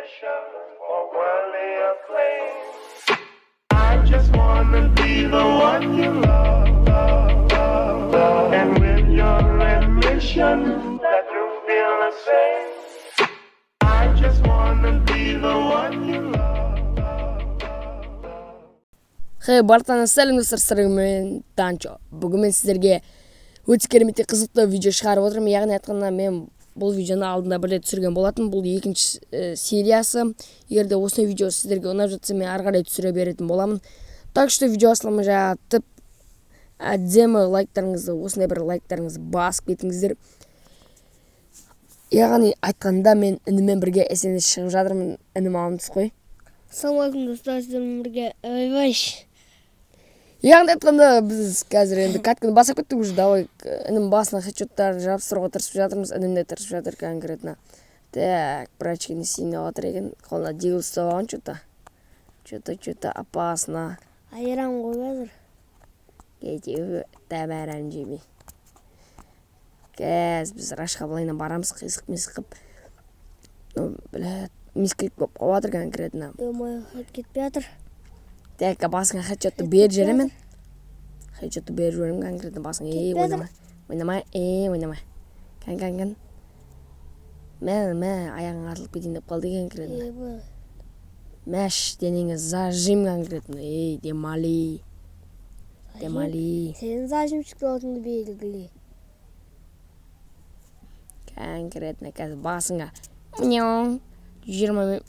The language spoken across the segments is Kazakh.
ambition for worldly acclaim. I just wanna be the one you love, and with your admission that you feel the same. I just wanna be the one you love. Бартана сәлем мен Танчо. Бүгін мен сіздерге өте керемет қызықты видео шығарып отырмын. Яғни айтқанда мен бұл видеоны алдында бір рет түсірген болатын. Бұл екінші сериясы. Егер де осы видео сіздерге ұнап жатса, мен ары қарай түсіре беретін боламын. Так что видео асылымы жатып, әдемі лайктарыңызды, осындай бір лайктарыңызды басып кетіңіздер. Яғни айтқанда мен інімен бірге SNS шығып жатырмын. Інім амандас қой. Ассалаумағалейкум достар, сіздермен бірге ойбаш. Яғни айтқанда біз қазір енді кәдімгі басып кеттік уже. Давай інім басына хедшоттарын жабыстыруға тырысып жатырмыз. Інім де тырысып жатыр конкретно. Так, брачки не сильно отыр екен. Қолына дигл ұстап алған что-то опасно. Айран ғой қазір. Кетеу тәбәрән жемей. Кәз біз Рашқа былайынан барамыз, қисық-мисық қып. Біләт, мискілік болып қауатыр конкретно. Өмай хат кетпей жатыр. Так, басыңа хедшотты бер жерімен. Хедшотты бер жерім конкретно басыңа. Ойнамай. Кән. Мә, аяғың атылып кетейін деп қалды конкретно. Мәш, денеңе зажим конкретно. Демали. Сенің зажимчик болатынды белгілі. Конкретно қазір басыңа. 20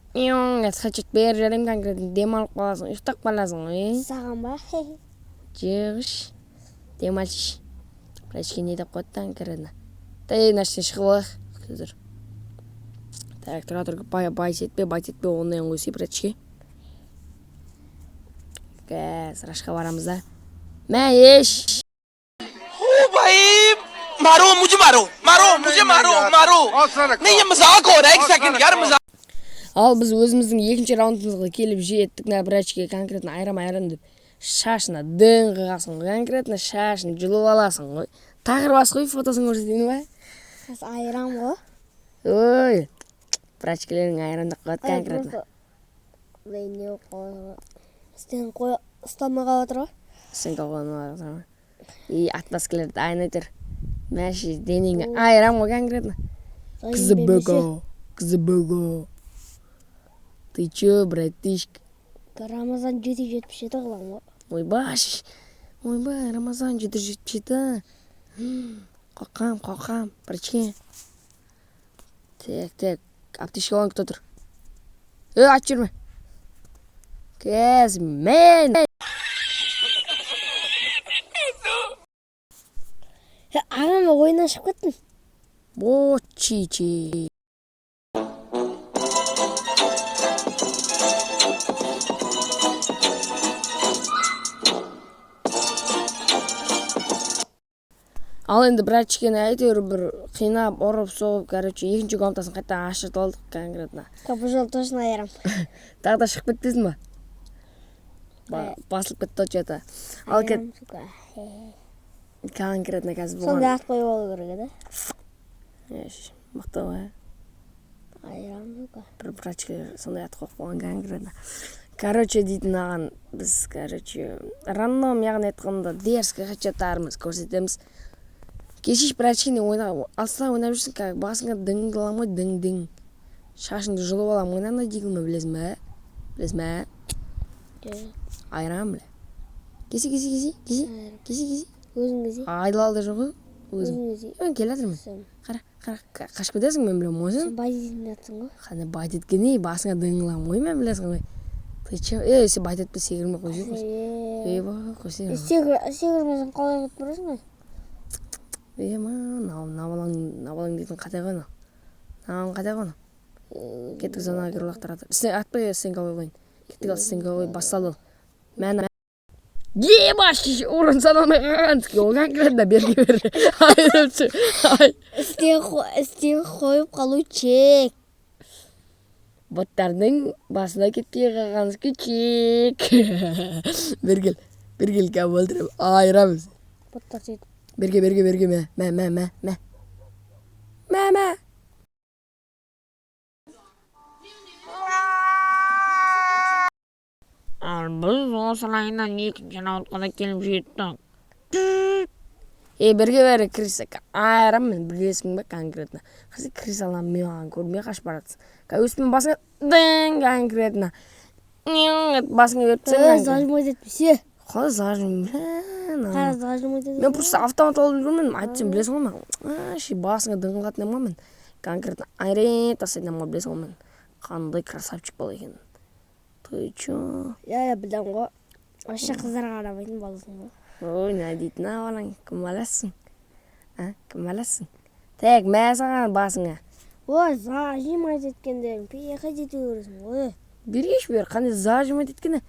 хедшот бер жерім конкретно. Демалып қаласың, ұйықтап қаласың. Саған ба? Жығыш. Демалшыш. Брачке не деп қойды конкретно. Тәй, наштен шығып алайық. Так, тұра байт етпе, онымен қойсы брачке. Кәз, Рашқа барамыз да. Мә, еш! मारो मुझे मारो नहीं ये मजाक हो रहा है एक सेकंड यार मजाक Ал біз өзіміздің екінші раундымызға келіп жеттік. Брачке конкретно айрам деп шашына дың қағасың. Конкретно шашын жұлып аласың ғой. Тағыр бас қой, фотосын көрсетейін ба? Айрам ғой. Ой, брачкелерің айрандық қойды конкретно. Не қойды. Істен қой ұстамаға отыр ғой. Сен қойғаны отыр ғой. Атбаскелерді айын өтір. Мәші денеңе айрам ғой конкретно. Кызыбыго. Ты чё, братишка? Рамазан 777 қылам ғой. Ойбай, Рамазан 777. Қоқам, брачке. Так, аптешке олан күт отыр. Ат жүрме. Кәз, мен. Ағама ойынан шығып кеттім. Чичи. Ал енді брачкені әйтеуір бір қинап, ұрып, соғып, екінші комнатасын қайта ашыртып алдық конкретно. Бұл жол точно айрам. Тағы да шығып кетпесін ба? Басылып кетті что-то. Ал кет. Конкретно қазір болған. Сонда ат қойып алу керек еді. Мықты ғой. Айрам сука. Бір брачкелер сондай ат қойып болған конкретно. Дейтін аған біз, рандом яғни айтқанда дерзкі хедшоттарымыз көрсетеміз. Кешеш брачкені алса ойнап жүрсің, басыңа дың қылам ғой, дың. Шашыңды жұлып алам, ойнамда дегілмі, білесің бә? Айрам біле. Кесі. Өзің кези. Айдалалда жоқ ғой? Өзің кези. Мен келе жатырмын. Қара, қашып кетесің, мен білем өзің. Сен байт ететін жатсың ғой. Қане байт еткені, басыңа дың қылам ғой, мен білесің ғой. Сен байт етпе сегірме қойсы қойсы. Қойсы. Сегірмесің қалай қып бұрасың ғой? Навалаң дейтін қатай қойны. Навалаң қатай қойны. Кеттік зонаға кірулақтар атыр. Атпай стенка қойғойын. Кеттік ал стенка қой, басталды. Мәні. Ебаш, орын саналмай қағандық. Ол конкретно берге бер. Істен қойып қалу чек. Боттардың басына кетпей қағандық чек. Бергел кәп өлдіріп. Айырамыз. Боттар сөйтіп. Берге, мә. Біз осы айынан 2-ші наурызға келіп жеттік. Бірге кірсек айырамын, білесің бе конкретно. Қазір кіріс аламын, мен оған көрмей қашып баратсың. Өспен басыңа дың конкретно. Басыңа өтсең. Зажимать етпесе. Қалай зажимать? Қара зажимать етпесе. Мен просто автомат алып жүрмін, айтсам білесің ғой мен. Басыңа дың қатынам ғой мен. Конкретно айрен тасайдам ғой, білесің ғой мен. Қандай красавчик бала екен. Ты чё? Я білем ғой. Вообще қыздар қарамайтын баласың ғой. Ой, не дейтін балаң, кім баласың? Кім баласың? Тек, мен саған басыңа. Ой, зажимать еткенде пейеқе жете көресің ғой. Бергеш бер, қандай зажимать еткені?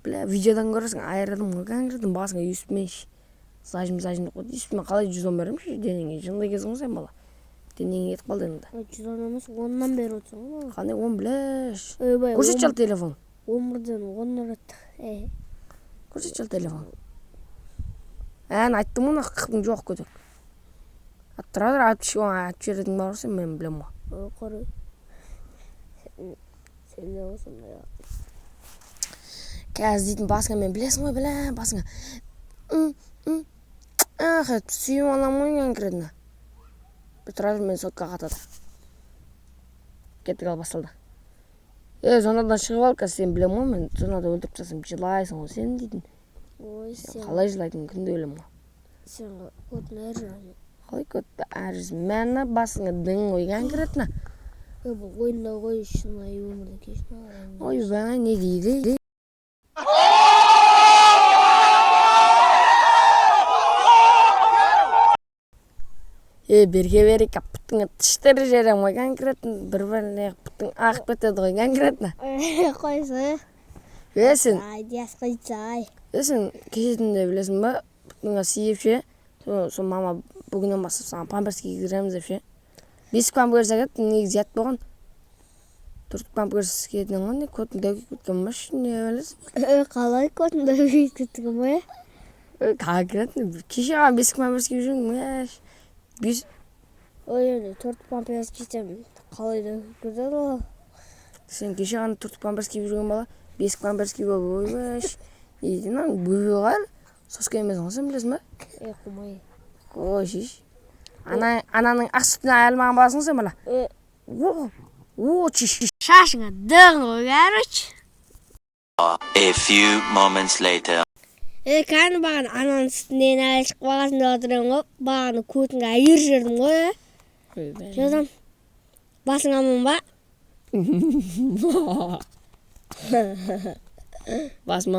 Бля, видеодан көресің, айырдым ғой, конкретно басыңа үстімен. Зажим қойды, үстімен қалай 110 берім ше, денеңе. Жындай кезің ғой сен бала. Денеңе етіп қалды енді. 110 емес, 10-нан бері отырсың ғой. Қандай 10 білеш? Ойбай, Көрсет жал телефон. 11-ден 10 ұрады. Көрсет жал телефон. Айттым оны қыптың жоқ көтек. Аттырадыр, айтып жердің бар сен, мен білем ғой. Қоры. Сен де осындай. Қазір дейтін басыңа мен білесің ғой, білем басыңа. Сүйім алам ғой конкретно. Бұтырадыр, мен сотқа қатады. Кеттік ал басылды. Зонадан шығып ал, қазір сен білем ғой, мен зонада өлтіріп тастасам жылайсың ғой, сен дейтін. Ой, сен. Қалай жылайтын күнде өлем ғой. Сен көтін әр жағын. Қалай көтті әріз мәні басыңа дің ғой конкретно. Бұл ойында ғой шынай өмірді кешін ағайын. Ой, бәңа не дейді? Берге капыттың тіштері жерем ғой конкретно. Бір-біріне қыптың ағып кетеді ғой конкретно. Қойсы. Өсін. Айдияс қойсай. Өсін, кешетінде білесің ба? Бұттыңа сиіп ше. Сол мама бүгінен басып саған памперс кигізіреміз деп ше. 5 памперс әкет, негіз ят болған. 4 памперс киетін ғой, көтін дөйіп кеткен маш, не білесің? Қалай көтін дөйіп кеткен ғой? Конкретно, кеше ған 5 памперс киіп жүрің, мәш. 5. Ой, 4 памперс кисем, қалай дөйіп кетеді ғой? Сен кеше ған 4 памперс киіп жүрген бала, 5 памперс киіп ой, мәш. Еден бөбе ғар, соска емесің ғой, сен білесің ба? Құмай. Ой, шеш. Ананың ақ сүтіне айалмаған баласың сен бала? О, чеш. Шашыңа дөң ғой, кәріч. A few moments later. Кәні баған ананың сүтінен әлшік бағасында отырын ғой, бағаны көтінге айыр жүрдім ғой. Жозам, басың аман ба? Басым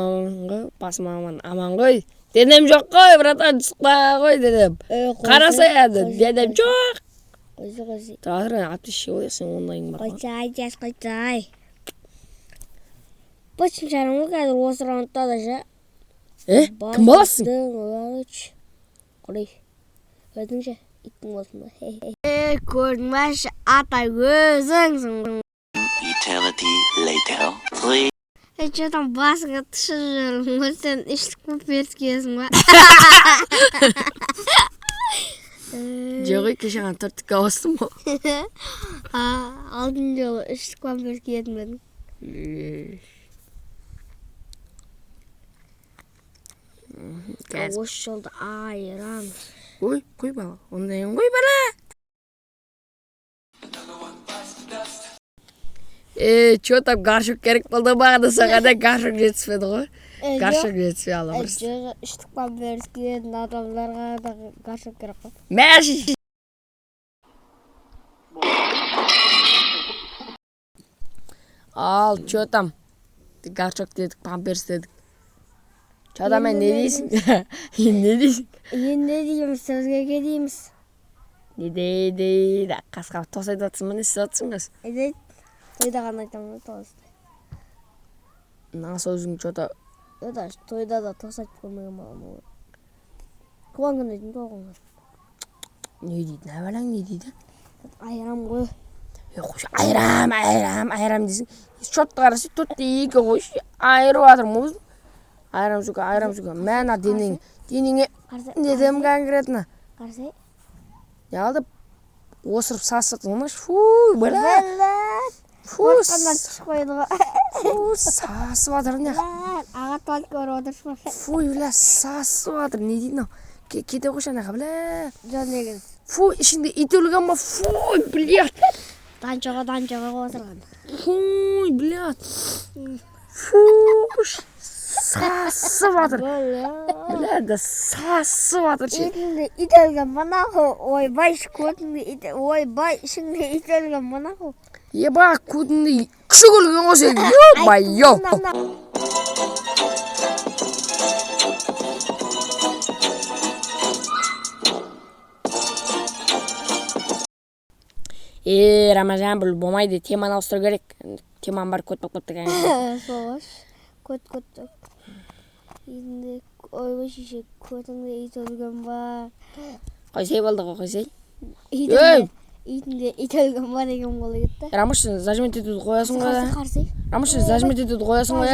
аман ғой. Дедем жоқ қой, братан, шықпа ғой, дедем. Қараса еді, дедем жоқ. Қойсы. Тағырын, апты ше олай, сен онлайың бар. Қойсай. Бөтшім шарым ғой, кәдір осы раундта да ше. Кім баласың? Қорай. Өдің ше, иттің болсын ба. Көрдің ба ше, атай өзіңсің. Eternity later. 3. Что-там басыңа тұшы жүрім ғой, сен іштік памперс киесің ба? Жоғы кеше ған тортыққа остым ғой. Алдын жолы іштік памперс киетін бәдің. Осы жолды айырам. Қой бала, ондайын қой бала. Чё там гаршок керек болды бағады сағада гаршок жетіспеді ғой. Гаршок жетіспей аламыз. Жоғы іштік памперс киетін адамдарға да гаршок керек қой. Мәші! Ал, чё там? Гаршок дедік, памперс дедік. Чё там, не дейсің? Не дейсің? Не дейміз, сөзге дейміз. Не дейді, қасқа тосайды атсың мұны, сіз атсың қыз. Әдейт. Тойда ғана айтамын тоғызды. Нағыз өзің чота... Тойда да тоғыз айтып көрмеген балам ғой. Туған күн дейтін туған күн. Не дейді, не балаң не дейді? Айрам ғой. Қойшы, айрам дейсің. Шотты қарасы 4-2 қойшы, айыру атырым өзің. Айрам жүгі. Мән ат деніңе недем конкретно. Қарсай? Не алды? Осырып сасырдың ма? Фуй, бәлі. Қорққаннан түсіп қойды ғой. Сасып жатыр не? Аға толып көріп отырсың ба? Фу, бля, сасып жатыр. Не дейді мынау? Кете қойшы анаға, бля. Жон негіз. Фу, ішінде ит өлген ба? Фу, блядь. Данчоға отырған. Фу, блядь. Фу, сасып жатыр. Бля, да сасып жатыр. Итіңді ит өлген мұнағы. Ойбай, көтіңді ойбай, ішіңді ит өлген мұнағы. Еба, көтіңді күшік өлген ғой сен. Ё-майо. Рамазан, бұл болмайды, теманы ауыстыру керек. Теман бар, көт болып кетті. Соғыш. Көт. Итіңді ойбай шеше, көтіңді ит өлген ба. Қойсай болды ғой, қойсай. Итіңде ит өлген ба деген қолы кетті. Рамыш, зажмет етуді қоясың ғой. Қарсы. Рамыш, зажмет етуді қоясың ғой.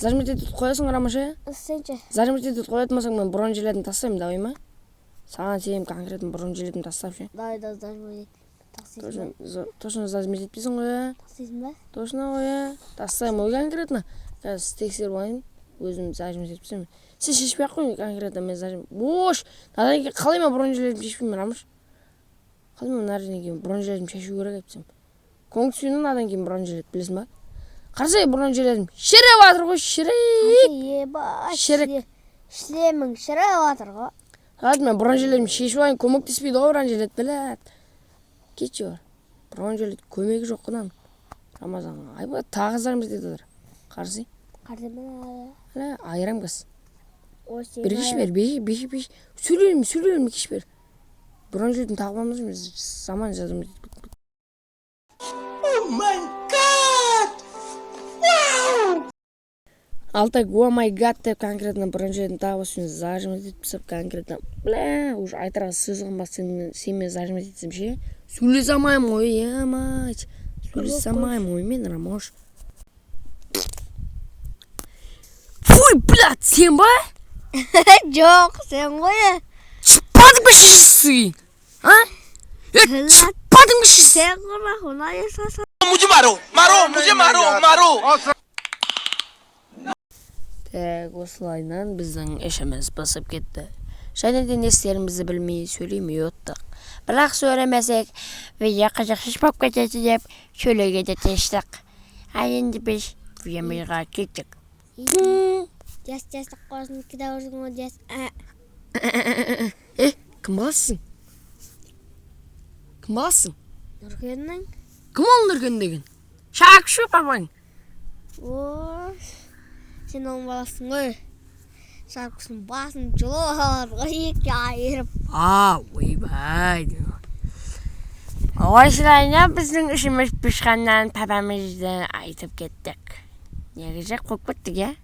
Зажмет етуді қоясың ғой, Рамыш. Сенші. Зажмет етуді қоятмасаң, мен бұрын желетін тастаймын, давай ма? Саған сенем конкретно бұрын желетін тастап ше. Давай, зажмет. Точно зажмет етпейсің ғой. Тақсайсың ба? Точно ғой. Тастаймын ғой конкретно. Қазір тексеріп алайын. Өзім зажмет етпесем. Сен шешпей ақ қойын конкретно мен зажмет. Бош! Надан кейін қалай ма бұрын желетін шешпеймін, Рамыш? Қалай ма надан кейін бұрын желетін шешу керек айтсам. Көңіл түсуінің надан кейін бұрын желет, білесің ба? Қарсай бұрын желетін. Шіреп жатыр ғой, шірек. Ебай. Шірек. Шлемің шіреп жатыр ғой. Hadi мен бұрын желетім шешіп алайын, көмектеспейді ғой бұрын желет, білет. Кетші бар. Бұрын желет көмегі жоқ қынан. Рамазанға. Ай, бұл тағы зарымыз деді отыр. Қарсы? Қарсы мен Әлі, айрам қыз. Bir kişi ver, beş. Söyleyelim kişi ver. Bronzülün takmamız mı? Zaman yazdım. Oh my god! Wow! Алтay, oh my god деп конкретно бронзülün takmasını зажимать етіп конкретно. Бля, уже айтарға сөз қылмас сенімен зажимать етсем ше. Сөйлесе алмаймын ғой, емать. Сөйлесе алмаймын ғой мен, Рамош. Фуй, блядь, сен ба? Жоқ, сен ғой. Çıkmadın mı şişsin? Ha? Çıkmadın mı şişsin? Сен ғой, құлай есасың. Muji maro. Осылайынан біздің ішіміз басып кетті. Және де не істерімізді білмей сөйлемей оттық. Бірақ сөйлемесек, видео қызықсыз болып кетеді деп сөйлеуге де тиістік. Енді біз видеоға кеттік. Жастық қосын кіда өзің ол жас. Кім баласың? Кім баласың? Нұргеннің? Кім ол Нұрген деген? Шақшы папаң. Сен оның баласың ғой. Шарқысын басын жылар ғой, екі айырып. Ойбай. Осылайна біздің ішіміз пішқаннан папамызды айтып кеттік. Негізі қойып кеттік, е?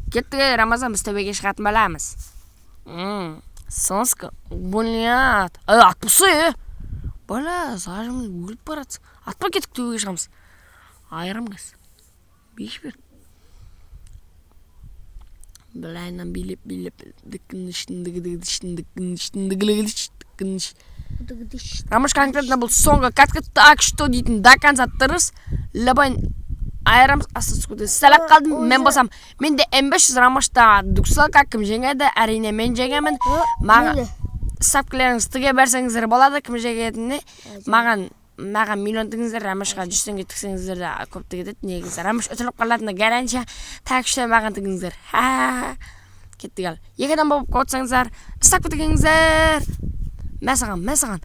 Кеттік, Рамазан, біз төбеге шығатын баламыз. Сонсқа, блядь. Атпысы, бала, зажымыз өліп баратсың. Атпа кеттік төбеге шығамыз. Айырым қыз. Бейш бер. Білайнан билеп. Рамаш конкретно бұл соңғы катка так что дейтін до конца тырыс. Лабайн айырым асыскуды. Сәліп қалдым, мен болсам. Мен де М500 Рамашта дүксал кім жеңеді, әрине мен жеңемін. Маған ставкілеріңіз тіге берсеңіздер болады, кім жеңетіне. Маған миллион тігіңіздер, Рамашқа 100 теңге тіксеңіздер де көп тігедет. Негізі Рамаш өтіліп қалатыны гарантия, так что маған тігіңіздер. Кеттік ал. Екі адам болып көтсеңіздер, ставка тігіңіздер. Мәсіған.